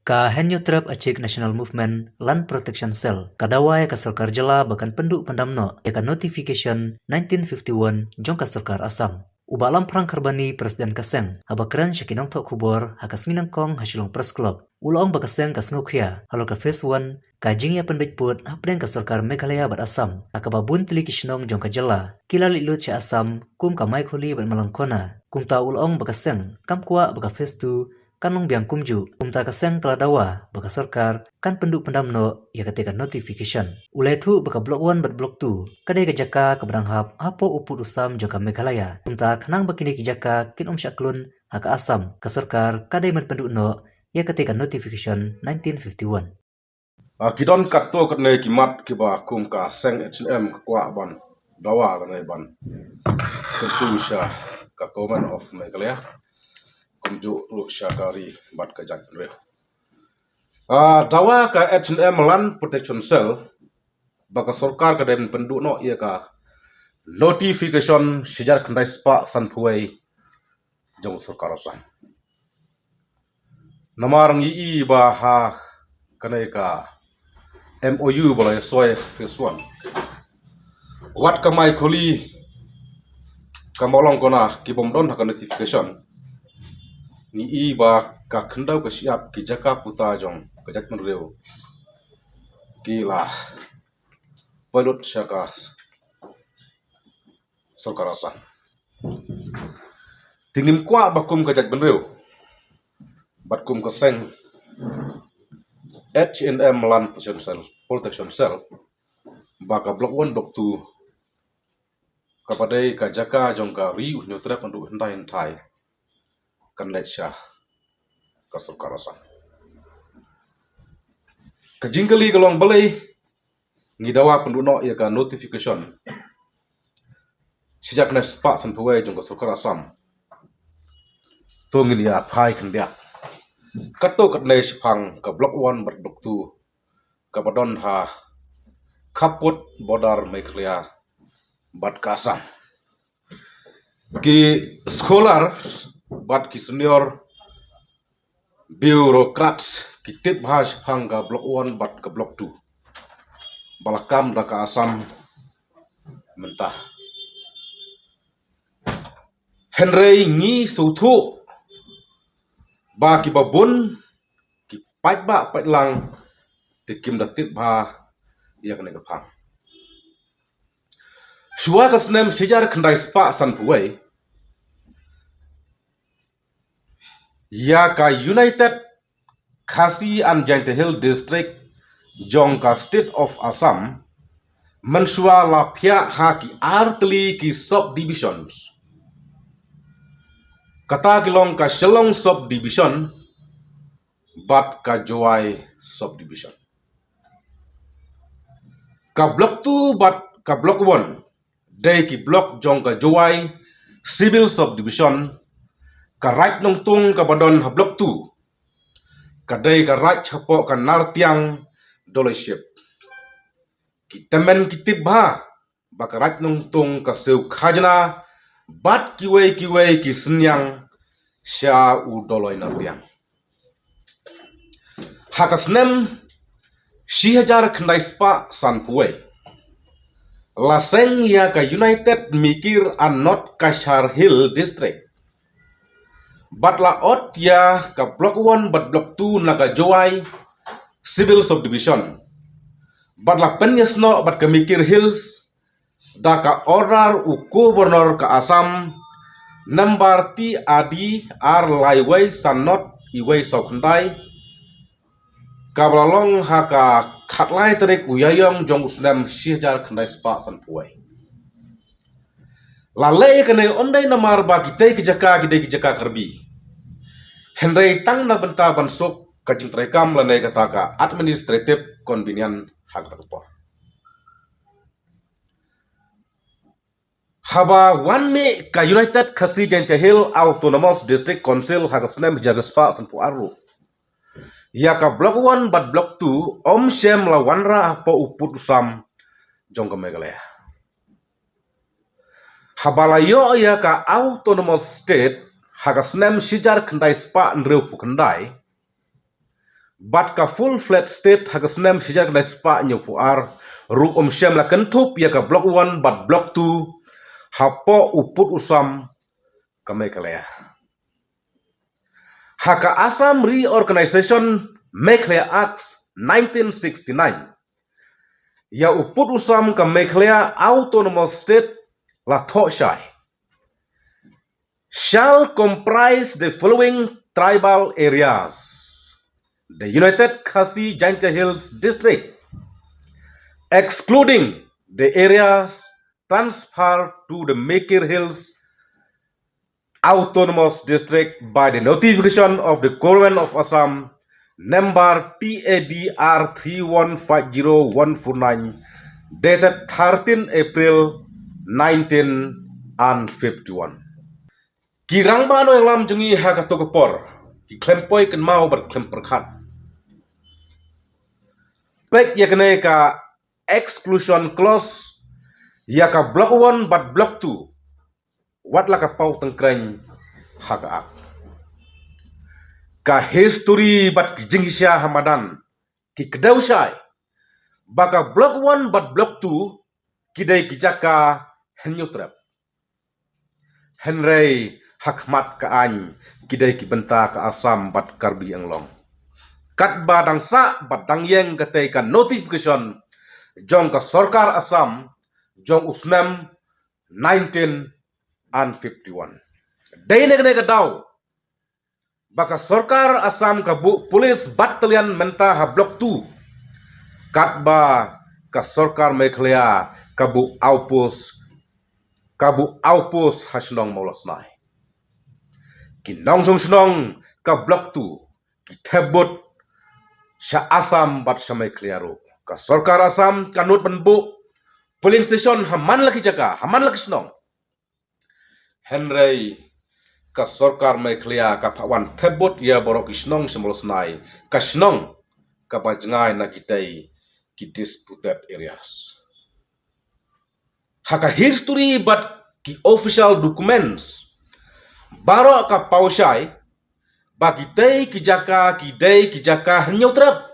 Ka Henyo Trap Acik National Movement Land Protection Cell kadawai ka Sarkar Jala bahkan penduk pendamno ya ka notification 1951 jong ka Sarkar Assam. Ubalam perang karbani Presiden Kaseng abakran syakinong tok kubor hakas nginang kong hasilong press club. Ulong bakaseng kas ngukhya halo ka phase 1 ka jingya penbitput hapdeng ka Sarkar Meghalaya bat Assam akababun tili kisnong jong ka Jala kilali lut cha Assam kum ka mai kholi bat malangkona kum ta ulong bakaseng kam kwa baka phase 2 kanong biang kumju umta kaseng teladawa baka Sarkar kan penduk pendamno ya ketika notification ulai thu baka blok 1 bat blok 2 kadai ka jaka ka beranghap apo uput usam joka Meghalaya umta kanang bakini ki jaka kin syaklun haka Assam ka Sarkar kadai man penduk no ya ketika notification 1951 Kidon katto katne kimat kiba kum ka seng H&M kwa ban dawa kanai ban tentu sya ka Government of Meghalaya kumju lu syakari bat ka jak re dawa ka H&M Land Protection Cell baka Sarkar ka den penduk no ia ka notification sijar kandai spa sanpuai jong Sarkar Assam namar ngi ba ha kanai ka MOU boleh soy phase 1 wat kamai kholi kamolong kona kibomdon haka notification ni ba ka khandau ka siap ki jaka puta jong ka jak menreu kila pilot syaka Sarkar Assam tingim kwa bakum ka jak menreu batkum ka seng H&M Land Protection Cell baka blok 1 blok 2 kapadai ka jaka jong ka riu nyotrep untuk hendai hentai kan lecah ka Sarkar Assam ka jingkali galong balai ngidawa penduno ya ka notification sejak na spa sanpuai jong ka Sarkar Assam to ngin ya phai khandia kato katne sipang ka blok 1 bat blok 2 ka badon ha kaput bodar Meghalaya bat ka Assam ki scholar bat ki senior bureaucrats ki tip ha sipang ka blok 1 bat ka blok 2 balakam da ka Assam mentah Henry ngi suthu ba ki babun ki pait ba pait lang tikim da tit ba ya kene ka phang shua ka snem sijar khandai spa sanpuai ya ka United Khasi and Jaintia Hill District jong ka State of Assam mensua la phia ha ki artli ki subdivisions kata kilong ka Shillong subdivision bat ka Jowai subdivision ka blok 2 bat ka blok 1 dai ki blok jong ka Jowai civil subdivision ka right nong tung ka badon ha blok 2 ka dai ka right hapo ka Nartiang Doleship ki temen ki tibha ba ka right nong tung ka seu khajna bat kiwei ki senyang sya u doloi Nartiang hakasnem Shihajar khandai spa sanpuai laseng ya ka United Mikir and Not Kashar Hill District batla ot ya ka blok 1 bat blok 2 naga Jowai civil subdivision batla penyesno bat ka Mikir Hills da ka order u gubernur ka Assam number ti adi ar laiwai sanot iwai saukhandai kablalong haka khatlai tarik uyayong jong usnem Shihajar khandai spa sanpuai lalai kene ondai namar ba kitei kijaka karbi hendai tang na benta bansuk kajing trekam lanai kataka administrative convenient hak takpor haba one me ka United Khasi Jaintia Hill Autonomous District Council hakasnem Shihajar spa sanpu aru ya ka blok 1 bat blok 2 om shem la wanra po uput usam jong ka Meghalaya habalayo ya ka autonomous state hagasnem Shihajar khandai spa nreu pukhandai bat ka full-fledged state hagasnem sijar kana spa nyopuar rup syam la kentup ya ka block 1 bat block 2 hapo uput usam ka Meghalaya. Haka Assam Reorganization Meghalaya Acts 1969 ya uput usam ka Meghalaya Autonomous State la Thoshai shall comprise the following tribal areas: the United Khasi Jaintia Hills District, excluding the areas transferred to the Mekir Hills Autonomous District by the notification of the Government of Assam number TADR 3150149 dated 13 April 1951. Kirang ba ano yang lam jengi haga tokopor, ki klempoi ken mau ber klemperkat. Pek ya kene ka exclusion clause ya ka block 1 bat block 2. Wat la ka pau tengkreng haga ak. Ka history bat ki jengi sya hamadan ki kedau syai. Baka block 1 bat block 2 kidai kijaka henyutrap. Henry hakmat ka any kidai ki benta ka Assam bat Karbi Anglong. Kat badang sa badang yeng katay ka notification jong ka Sarkar Assam jong usnam 1951. Day ne ka daw baka Sarkar Assam ka police battalion menta ha block 2 kat ba ka Sarkar Meghalaya kabu outpost hasnong molosnai. Kinong song ka block 2 ki thebut sya Assam bat sya Meghalaya ro ka Sarkar Assam kanut benbu polling station haman laki jaka haman laki snong Henry ka Sarkar Meghalaya ka phawan thebut ya borok isnong semolosnai ka snong ka bajengai na kitai ki disputed areas. Haka history but ki official documents baro ka pausai bagi tei kijaka hnyautrap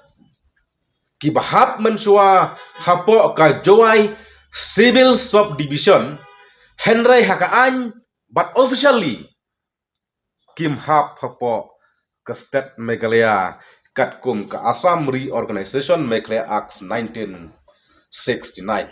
ki bahap mensua hapo ka Jowai civil subdivision Henry hakaan but officially kim hap hapo ka state Meghalaya katkum ka Assam Reorganization Meghalaya Acts 1969.